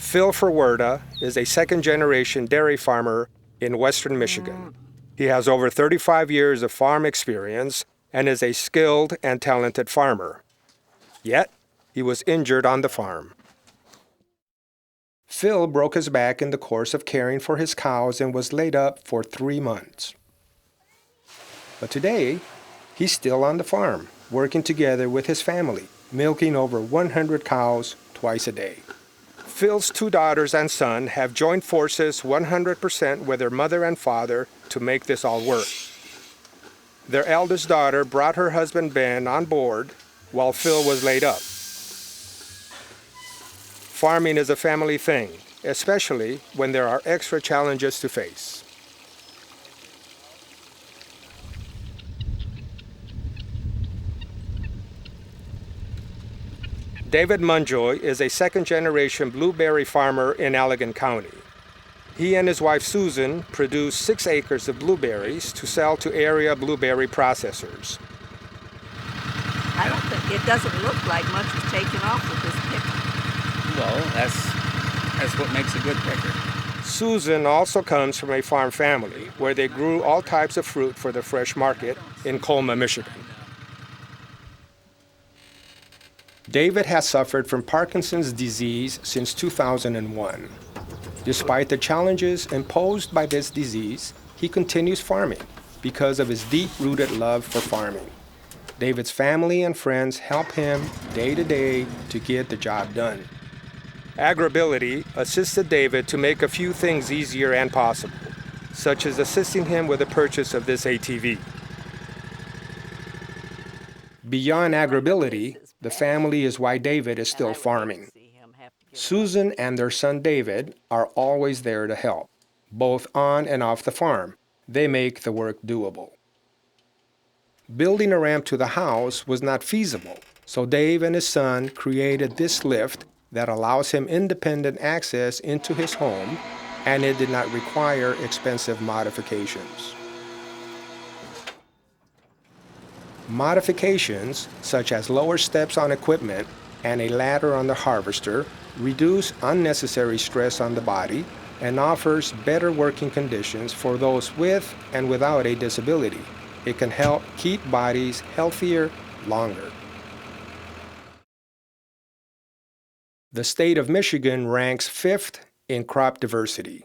Phil Ferwerda is a second-generation dairy farmer in western Michigan. He has over 35 years of farm experience and is a skilled and talented farmer. Yet, he was injured on the farm. Phil broke his back in the course of caring for his cows and was laid up for 3 months. But today, he's still on the farm, working together with his family, milking over 100 cows twice a day. Phil's 2 daughters and son have joined forces 100% with their mother and father to make this all work. Their eldest daughter brought her husband Ben on board while Phil was laid up. Farming is a family thing, especially when there are extra challenges to face. David Munjoy is a second-generation blueberry farmer in Allegan County. He and his wife Susan produce 6 acres of blueberries to sell to area blueberry processors. I don't think, it doesn't look like much is taken off with this picker. Well, that's what makes a good picker. Susan also comes from a farm family where they grew all types of fruit for the fresh market in Colma, Michigan. David has suffered from Parkinson's disease since 2001. Despite the challenges imposed by this disease, he continues farming because of his deep-rooted love for farming. David's family and friends help him day to day to get the job done. AgrAbility assisted David to make a few things easier and possible, such as assisting him with the purchase of this ATV. Beyond AgrAbility, the family is why David is still farming. Susan and their son David are always there to help, both on and off the farm. They make the work doable. Building a ramp to the house was not feasible, so Dave and his son created this lift that allows him independent access into his home, and it did not require expensive modifications. Modifications, such as lower steps on equipment and a ladder on the harvester, reduce unnecessary stress on the body and offers better working conditions for those with and without a disability. It can help keep bodies healthier longer. The state of Michigan ranks 5th in crop diversity.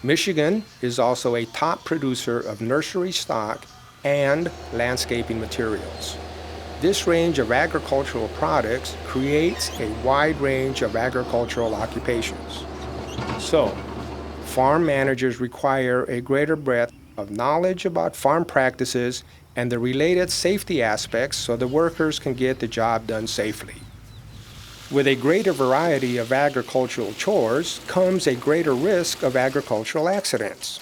Michigan is also a top producer of nursery stock and landscaping materials. This range of agricultural products creates a wide range of agricultural occupations. So, farm managers require a greater breadth of knowledge about farm practices and the related safety aspects so the workers can get the job done safely. With a greater variety of agricultural chores comes a greater risk of agricultural accidents.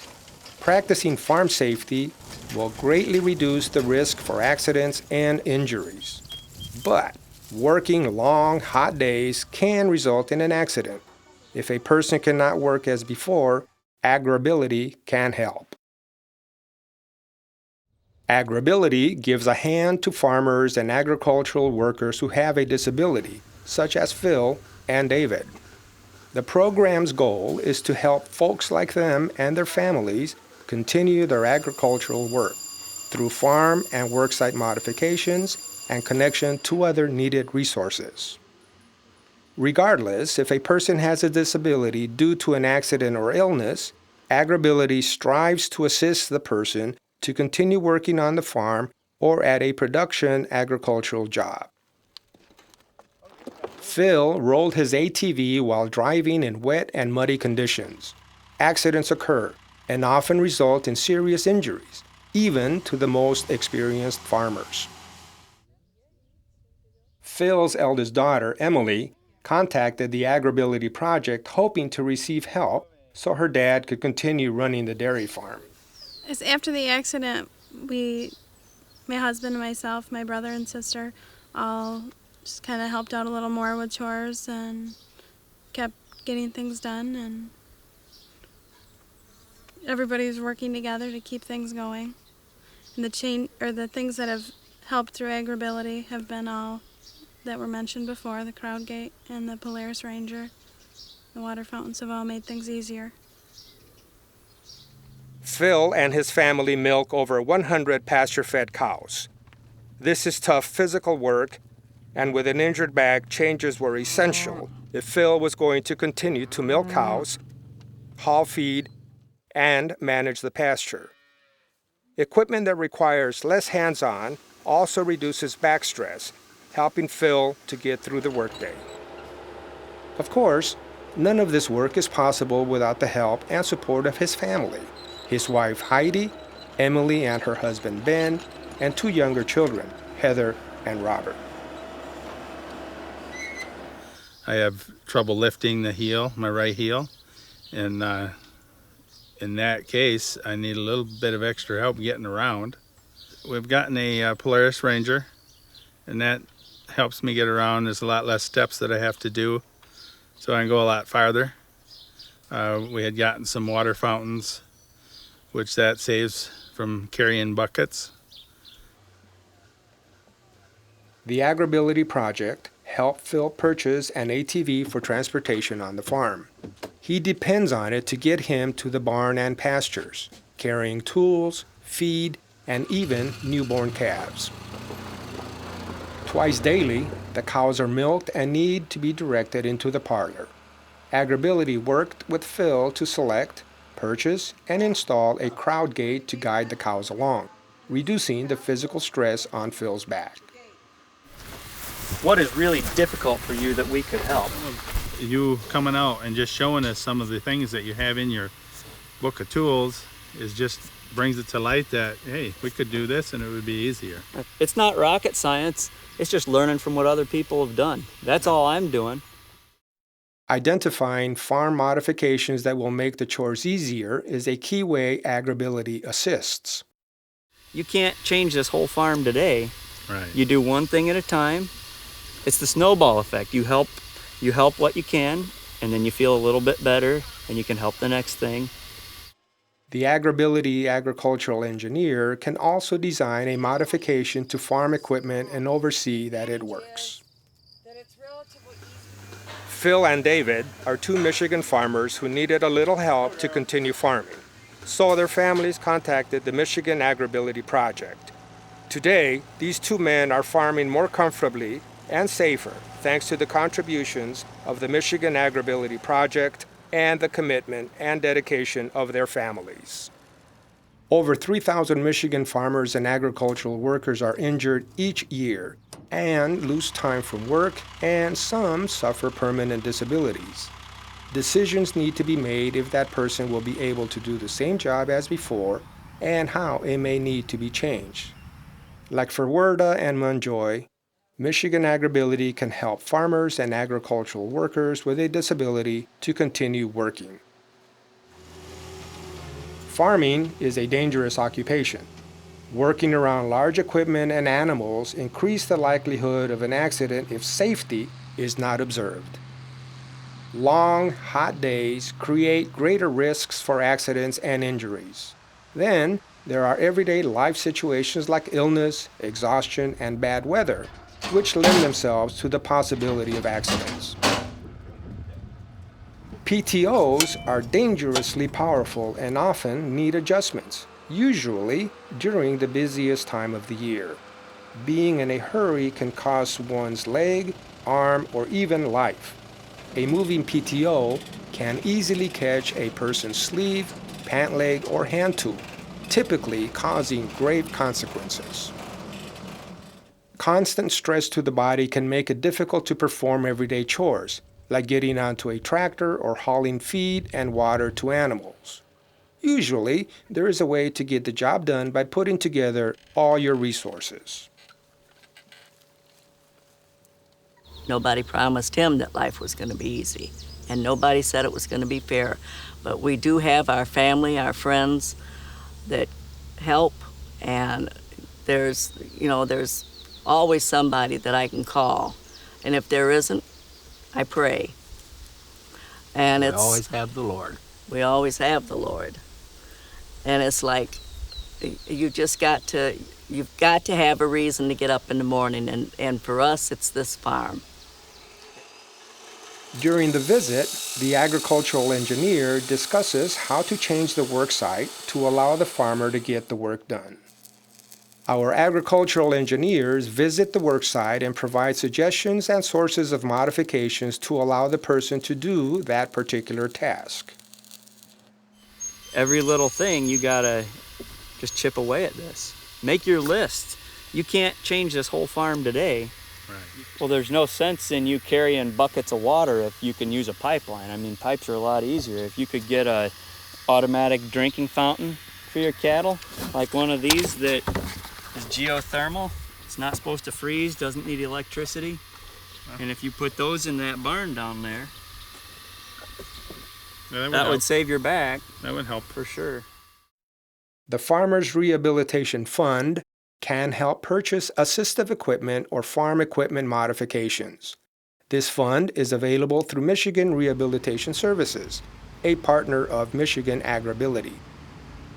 Practicing farm safety will greatly reduce the risk for accidents and injuries. But working long, hot days can result in an accident. If a person cannot work as before, AgrAbility can help. AgrAbility gives a hand to farmers and agricultural workers who have a disability, such as Phil and David. The program's goal is to help folks like them and their families continue their agricultural work through farm and worksite modifications and connection to other needed resources. Regardless, if a person has a disability due to an accident or illness, AgrAbility strives to assist the person to continue working on the farm or at a production agricultural job. Phil rolled his ATV while driving in wet and muddy conditions. Accidents occur and often result in serious injuries, even to the most experienced farmers. Phil's eldest daughter, Emily, contacted the AgrAbility project hoping to receive help so her dad could continue running the dairy farm. After the accident, my husband and myself, my brother and sister, all just kind of helped out a little more with chores and kept getting things done, and everybody's working together to keep things going. And the things that have helped through AgrAbility have been all that were mentioned before, the crowd gate and the Polaris Ranger. The water fountains have all made things easier. Phil and his family milk over 100 pasture-fed cows. This is tough physical work, and with an injured back, changes were essential if Phil was going to continue to milk cows, haul feed, and manage the pasture. Equipment that requires less hands-on also reduces back stress, helping Phil to get through the workday. Of course, none of this work is possible without the help and support of his family. His wife Heidi, Emily and her husband Ben, and 2 younger children, Heather and Robert. I have trouble lifting the heel, my right heel, and in that case, I need a little bit of extra help getting around. We've gotten a Polaris Ranger, and that helps me get around. There's a lot less steps that I have to do, so I can go a lot farther. We had gotten some water fountains, which that saves from carrying buckets. The AgrAbility project helped Phil purchase an ATV for transportation on the farm. He depends on it to get him to the barn and pastures, carrying tools, feed, and even newborn calves. Twice daily, the cows are milked and need to be directed into the parlor. AgrAbility worked with Phil to select, purchase, and install a crowd gate to guide the cows along, reducing the physical stress on Phil's back. What is really difficult for you that we could help? You coming out and just showing us some of the things that you have in your book of tools is just brings it to light that, hey, we could do this and it would be easier. It's not rocket science. It's just learning from what other people have done. That's all I'm doing. Identifying farm modifications that will make the chores easier is a key way AgrAbility assists. You can't change this whole farm today. Right. You do one thing at a time. It's the snowball effect. You help what you can, and then you feel a little bit better, and you can help the next thing. The AgrAbility agricultural engineer can also design a modification to farm equipment and oversee that it works. Phil and David are 2 Michigan farmers who needed a little help to continue farming, so their families contacted the Michigan AgrAbility project. Today, these 2 men are farming more comfortably and safer thanks to the contributions of the Michigan AgrAbility project and the commitment and dedication of their families. Over 3,000 Michigan farmers and agricultural workers are injured each year and lose time from work, and some suffer permanent disabilities. Decisions need to be made if that person will be able to do the same job as before and how it may need to be changed. Like for Werda and Munjoy, Michigan AgrAbility can help farmers and agricultural workers with a disability to continue working. Farming is a dangerous occupation. Working around large equipment and animals increase the likelihood of an accident if safety is not observed. Long, hot days create greater risks for accidents and injuries. Then, there are everyday life situations like illness, exhaustion, and bad weather, which lend themselves to the possibility of accidents. PTOs are dangerously powerful and often need adjustments, usually during the busiest time of the year. Being in a hurry can cost one's leg, arm, or even life. A moving PTO can easily catch a person's sleeve, pant leg, or hand tool, typically causing grave consequences. Constant stress to the body can make it difficult to perform everyday chores, like getting onto a tractor or hauling feed and water to animals. Usually, there is a way to get the job done by putting together all your resources. Nobody promised him that life was going to be easy, and nobody said it was going to be fair. But we do have our family, our friends that help, and there's always somebody that I can call. And if there isn't, I pray. And we always have the Lord. We always have the Lord. And it's like You just got to, you've got to have a reason to get up in the morning, and for us, it's this farm. During the visit, the agricultural engineer discusses how to change the work site to allow the farmer to get the work done. Our agricultural engineers visit the work site and provide suggestions and sources of modifications to allow the person to do that particular task. Every little thing, you gotta just chip away at this. Make your list. You can't change this whole farm today. Right. Well, there's no sense in you carrying buckets of water if you can use a pipeline. I mean, pipes are a lot easier. If you could get a automatic drinking fountain for your cattle, like one of these that is geothermal, it's not supposed to freeze, doesn't need electricity. And if you put those in that barn down there, Yeah, that would save your back. That would help. For sure. The Farmers Rehabilitation Fund can help purchase assistive equipment or farm equipment modifications. This fund is available through Michigan Rehabilitation Services, a partner of Michigan AgrAbility.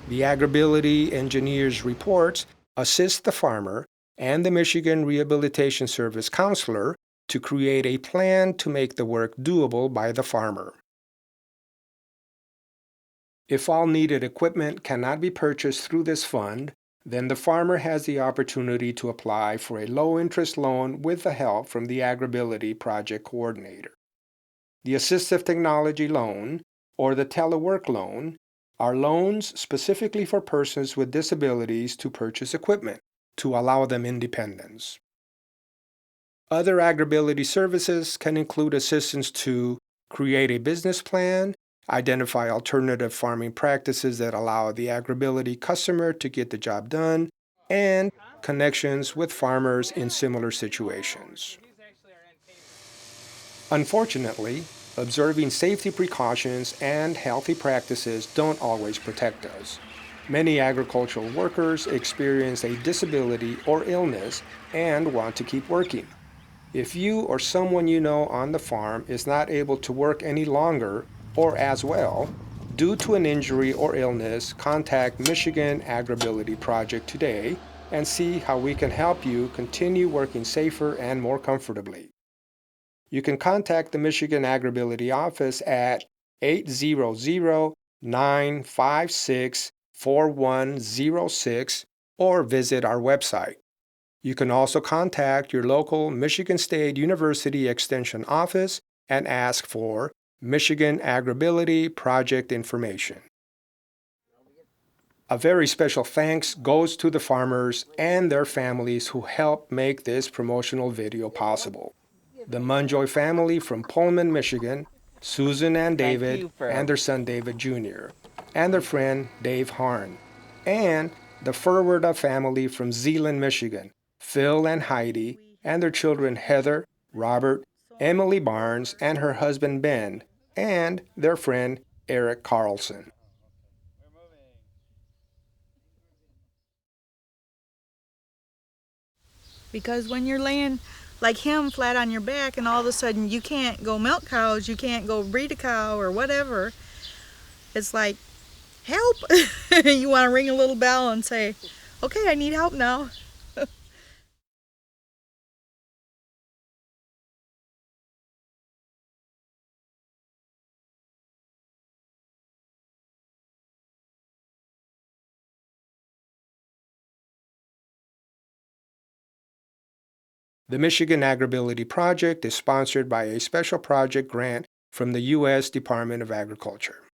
The AgrAbility engineer's reports assist the farmer and the Michigan Rehabilitation Service counselor to create a plan to make the work doable by the farmer. If all needed equipment cannot be purchased through this fund, then the farmer has the opportunity to apply for a low-interest loan with the help from the AgrAbility project coordinator. The Assistive Technology Loan, or the Telework Loan, are loans specifically for persons with disabilities to purchase equipment to allow them independence. Other AgrAbility services can include assistance to create a business plan, identify alternative farming practices that allow the AgrAbility customer to get the job done, and connections with farmers in similar situations. Unfortunately, observing safety precautions and healthy practices don't always protect us. Many agricultural workers experience a disability or illness and want to keep working. If you or someone you know on the farm is not able to work any longer or as well, due to an injury or illness, contact Michigan AgrAbility Project today and see how we can help you continue working safer and more comfortably. You can contact the Michigan AgrAbility office at 800-956-4106 or visit our website. You can also contact your local Michigan State University Extension office and ask for Michigan AgrAbility project information. A very special thanks goes to the farmers and their families who helped make this promotional video possible. The Munjoy family from Pullman, Michigan, Susan and David, and their son David Jr., and their friend Dave Harn, and the Furwerda family from Zeeland, Michigan, Phil and Heidi, and their children Heather, Robert, Emily Barnes, and her husband Ben, and their friend Eric Carlson. Because when you're laying like him flat on your back and all of a sudden you can't go milk cows, you can't go breed a cow or whatever, it's like, help! You want to ring a little bell and say, okay, I need help now. The Michigan AgrAbility Project is sponsored by a special project grant from the U.S. Department of Agriculture.